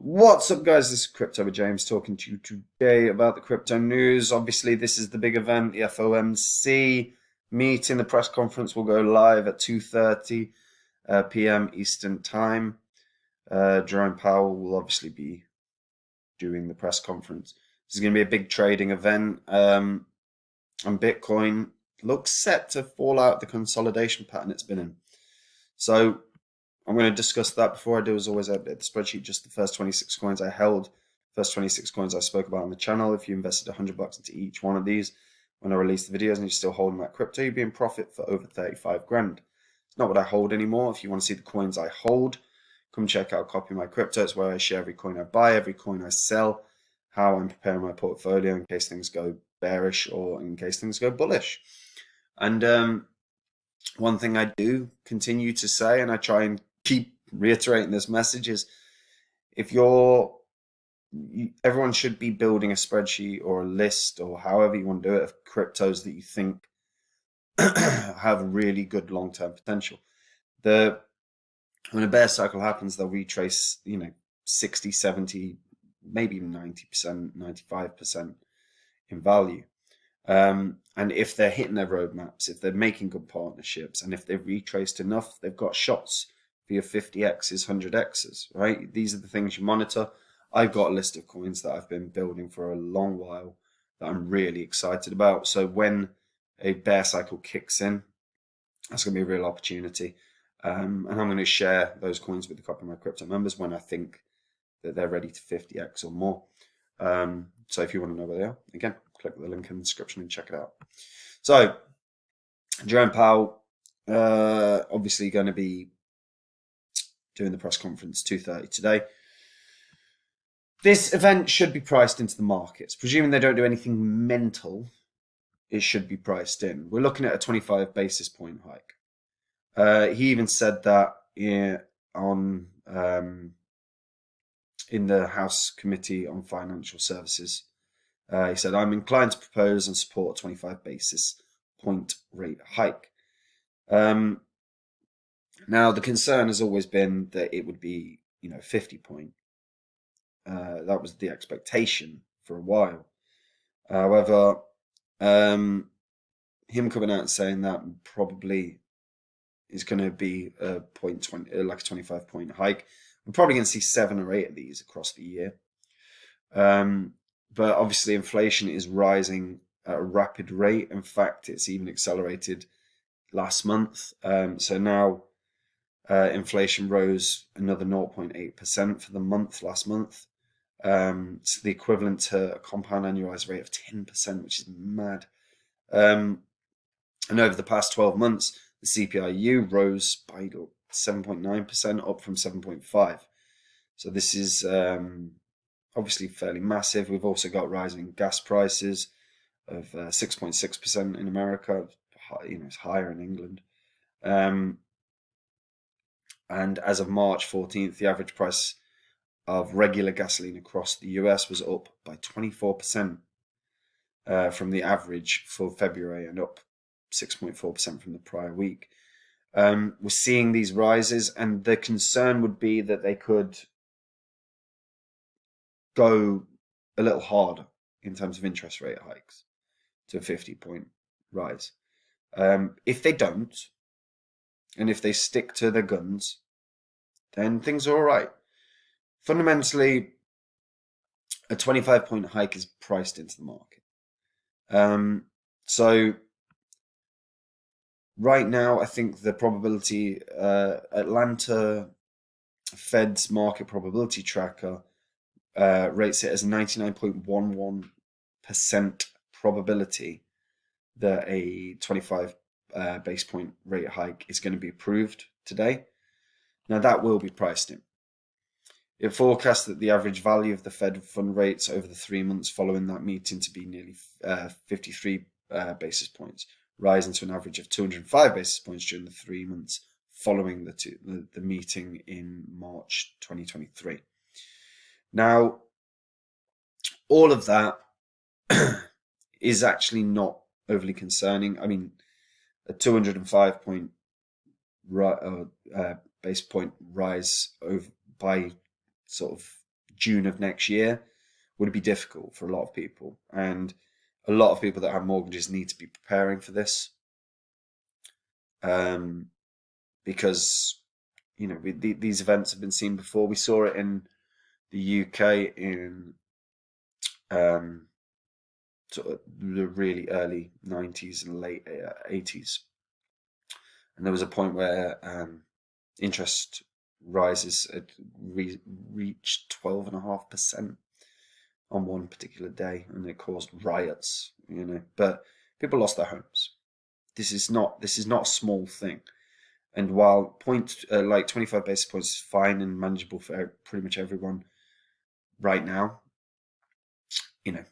What's up, guys? This is Crypto with James talking to you today about the crypto news. Obviously, this is the big event, the FOMC meeting. The press conference will go live at 2:30 p.m. Eastern Time. Jerome Powell will obviously be doing the press conference. This is going to be a big trading event, and Bitcoin looks set to fall out the consolidation pattern it's been in. So I'm going to discuss that. Before I do, as always, I update the spreadsheet, just the first 26 coins I held, first 26 coins I spoke about on the channel. If you invested $100 into each one of these when I release the videos and you're still holding that crypto, you'd be in profit for over 35 grand. It's not what I hold anymore. If you want to see the coins I hold, come check out Copy My Crypto. It's where I share every coin I buy, every coin I sell, how I'm preparing my portfolio in case things go bearish or in case things go bullish. And one thing I do continue to say, and I try and keep reiterating this message, is everyone should be building a spreadsheet or a list or however you want to do it of cryptos that you think have really good long-term potential. When a bear cycle happens, they'll retrace 60, 70, maybe even 90%, 95% in value. And if they're hitting their roadmaps, if they're making good partnerships, and if they've retraced enough, they've got shots for your 50x's, 100x's, right? These are the things you monitor. I've got a list of coins that I've been building for a long while that I'm really excited about. So when a bear cycle kicks in, that's going to be a real opportunity. And I'm going to share those coins with the Copy My Crypto members when I think that they're ready to 50x or more. So if you want to know where they are, again, click the link in the description and check it out. So Jerome Powell, obviously going to be doing the press conference 2:30 today. This event should be priced into the markets. Presuming they don't do anything mental, it should be priced in. We're looking at a 25 basis point hike. He even said that in the House Committee on Financial Services. He said, I'm inclined to propose and support a 25 basis point rate hike. Now, the concern has always been that it would be, 50 point. That was the expectation for a while. However, him coming out and saying that probably is going to be a 25 point hike. We're probably going to see 7 or 8 of these across the year. But obviously inflation is rising at a rapid rate. In fact, it's even accelerated last month. So now inflation rose another 0.8% for the month last month. It's the equivalent to a compound annualized rate of 10%, which is mad. And over the past 12 months, the CPIU rose by 7.9%, up from 7.5%. So this is obviously fairly massive. We've also got rising gas prices of 6.6% in America. It's higher in England. And as of March 14th, the average price of regular gasoline across the US was up by 24% from the average for February and up 6.4% from the prior week. We're seeing these rises, and the concern would be that they could go a little harder in terms of interest rate hikes to a 50-point rise. If they don't, and if they stick to their guns, then things are all right. Fundamentally, a 25-point hike is priced into the market. So right now, I think the probability, Atlanta Fed's market probability tracker rates it as 99.11% probability that a 25 base point rate hike is going to be approved today. Now that will be priced in. It forecasts that the average value of the Fed fund rates over the 3 months following that meeting to be nearly 53 basis points, rising to an average of 205 basis points during the 3 months following the meeting in March 2023. Now, all of that is actually not overly concerning. I mean, a 205 point base point rise by sort of June of next year would be difficult for a lot of people. And a lot of people that have mortgages need to be preparing for this. Because, you know, these events have been seen before. We saw it in the UK in sort of the really early 90s and late 80s. And there was a point where interest rises had reached 12.5% on one particular day, and it caused riots, you know. But people lost their homes. This is not a small thing. And while 25 basis points is fine and manageable for pretty much everyone right now, you know,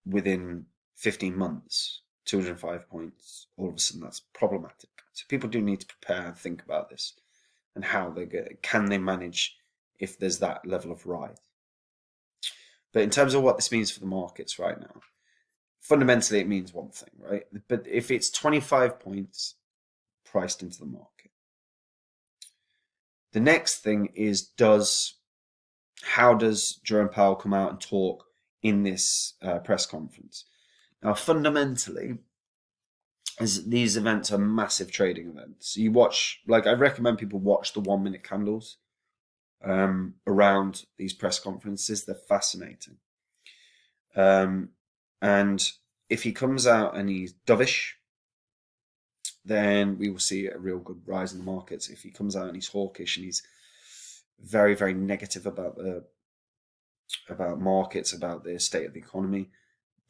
within 15 months, 205 points, all of a sudden that's problematic. So people do need to prepare and think about this and how can they manage if there's that level of rise. But in terms of what this means for the markets right now, fundamentally it means one thing, right? But if it's 25 points priced into the market, the next thing is how does Jerome Powell come out and talk in this press conference? Now, fundamentally, as these events are massive trading events, you watch, like I recommend people watch the 1 minute candles around these press conferences. They're fascinating. And if he comes out and he's dovish, then we will see a real good rise in the markets. If he comes out and he's hawkish and he's very, very negative about markets, about the state of the economy,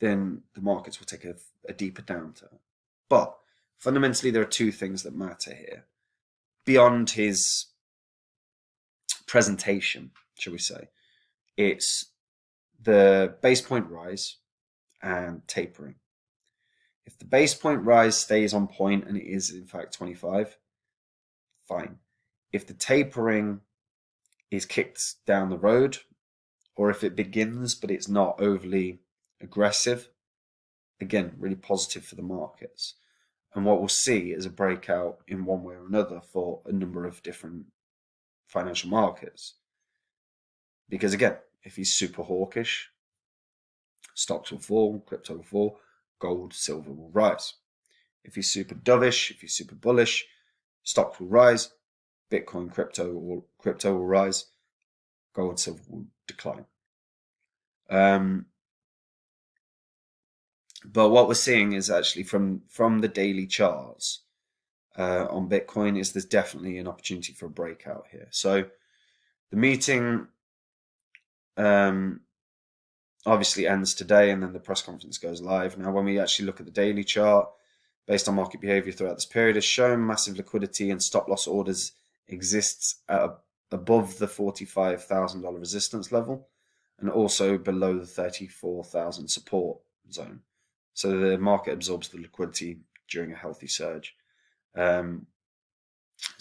then the markets will take a deeper downturn. But fundamentally, there are two things that matter here. Beyond his presentation, shall we say, it's the base point rise and tapering. If the base point rise stays on point, and it is in fact 25, fine. If the tapering is kicked down the road, or if it begins but it's not overly aggressive, again, really positive for the markets. And what we'll see is a breakout in one way or another for a number of different financial markets. Because again, if he's super hawkish, stocks will fall, crypto will fall, gold, silver will rise. If he's super dovish, if he's super bullish, stocks will rise, Bitcoin, crypto will rise, gold, silver will decline. But what we're seeing is actually from the daily charts on Bitcoin is there's definitely an opportunity for a breakout here. So the meeting obviously ends today, and then the press conference goes live. Now, when we actually look at the daily chart, based on market behavior throughout this period, has shown massive liquidity and stop loss orders exists at above the $45,000 resistance level, and also below the 34,000 support zone. So the market absorbs the liquidity during a healthy surge. So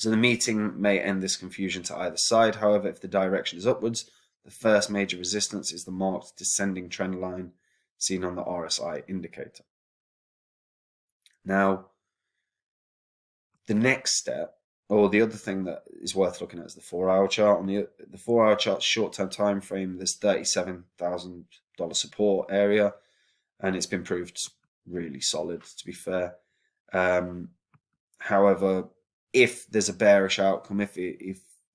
the meeting may end this confusion to either side. However, if the direction is upwards, the first major resistance is the marked descending trend line seen on the RSI indicator. Now, the next step, or the other thing that is worth looking at, is the 4-hour chart. On the 4-hour chart, short-term time frame, there's $37,000 support area, and it's been proved really solid, to be fair. However, if there's a bearish outcome, if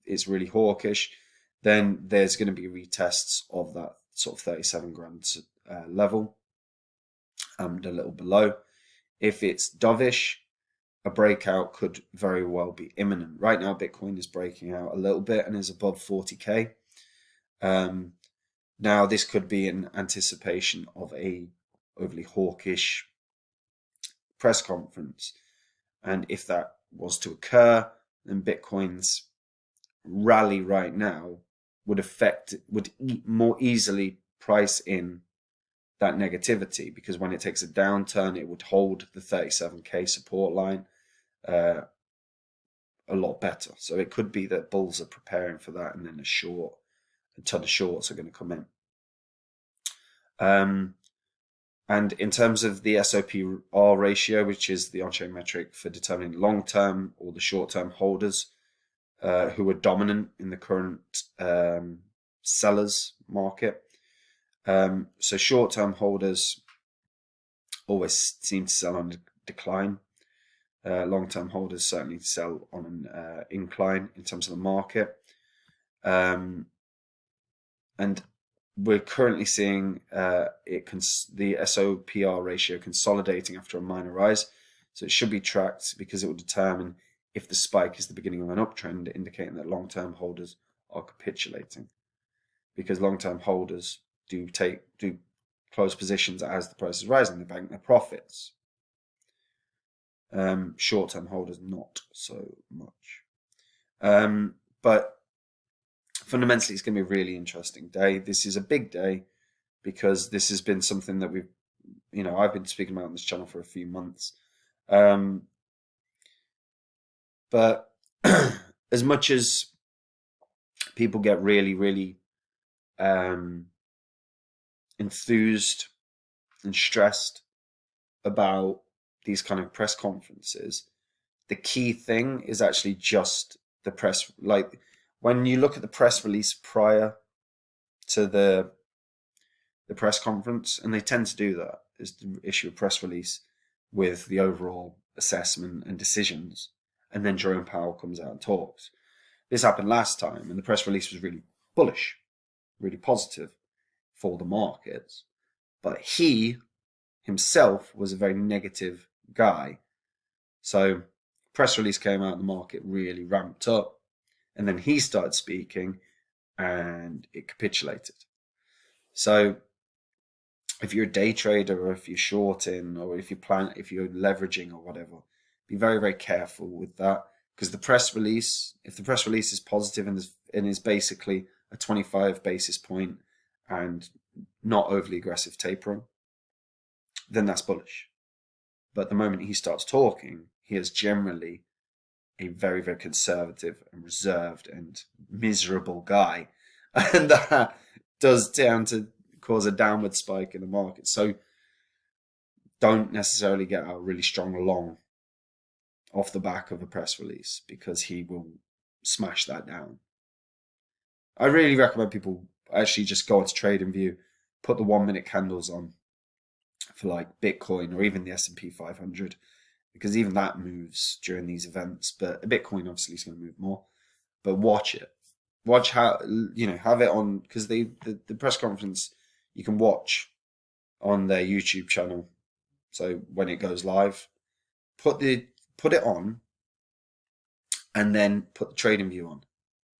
it's really hawkish, then there's going to be retests of that sort of 37 grand level and a little below. If it's dovish, a breakout could very well be imminent. Right now, Bitcoin is breaking out a little bit and is above 40K. Now, this could be in anticipation of a overly hawkish press conference. And if that was to occur, then Bitcoin's rally right now would more easily price in that negativity, because when it takes a downturn, it would hold the 37K support line a lot better. So it could be that bulls are preparing for that, and then a ton of shorts are going to come in. And in terms of the SOPR ratio, which is the on-chain metric for determining long-term or the short-term holders who are dominant in the current seller's market. So short-term holders always seem to sell on a decline. Long-term holders certainly sell on an incline in terms of the market. And we're currently seeing the SOPR ratio consolidating after a minor rise. So it should be tracked because it will determine if the spike is the beginning of an uptrend, indicating that long-term holders are capitulating. Because long-term holders do close positions as the price is rising, they bank their profits. Short-term holders not so much. But fundamentally, it's going to be a really interesting day. This is a big day because this has been something that I've been speaking about on this channel for a few months. But as much as people get really, really enthused and stressed about these kind of press conferences, the key thing is actually just the press. Like when you look at the press release prior to the press conference, and they tend to do that, is to issue a press release with the overall assessment and decisions, and then Jerome Powell comes out and talks. This happened last time, and the press release was really bullish, really positive for the markets, but he himself was a very negative guy. So press release came out, the market really ramped up, and then he started speaking and it capitulated. So if you're a day trader, or if you're shorting, or if you're leveraging or whatever, be very, very careful with that, because if the press release is positive and is basically a 25 basis point and not overly aggressive tapering, then that's bullish. But the moment he starts talking, he is generally a very, very conservative and reserved and miserable guy. And that does tend to cause a downward spike in the market. So don't necessarily get a really strong long off the back of a press release, because he will smash that down. I really recommend people actually just go onto TradingView, put the 1 minute candles on for like Bitcoin or even the S&P 500, because even that moves during these events. But Bitcoin obviously is going to move more. But watch it. Watch how, have it on, because the press conference you can watch on their YouTube channel. So when it goes live, put it on, and then put the TradingView on.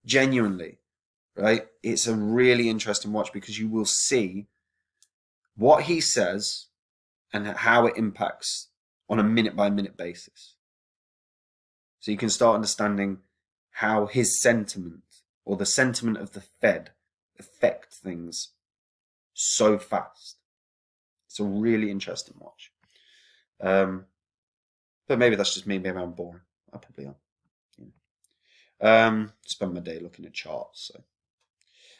Genuinely, right? It's a really interesting watch, because you will see what he says and how it impacts on a minute by minute basis. So you can start understanding how his sentiment, or the sentiment of the Fed, affect things so fast. It's a really interesting watch. But maybe that's just me being around boring. I probably am. Spend my day looking at charts. So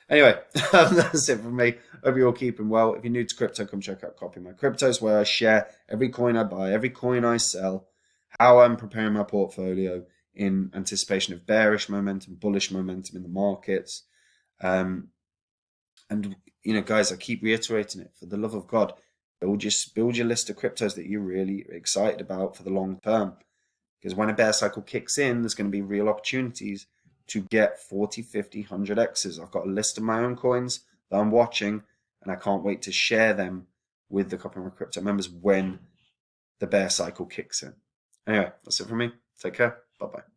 anyway, that's it from me. Hope you're all keeping well. If you're new to crypto, come check out Copy My Cryptos, where I share every coin I buy, every coin I sell, how I'm preparing my portfolio in anticipation of bearish momentum, bullish momentum in the markets. And guys, I keep reiterating it. For the love of God, build your list of cryptos that you're really excited about for the long term. Because when a bear cycle kicks in, there's going to be real opportunities to get 40, 50, 100x's. I've got a list of my own coins that I'm watching, and I can't wait to share them with the Copy My Crypto members when the bear cycle kicks in. Anyway, that's it from me. Take care. Bye-bye.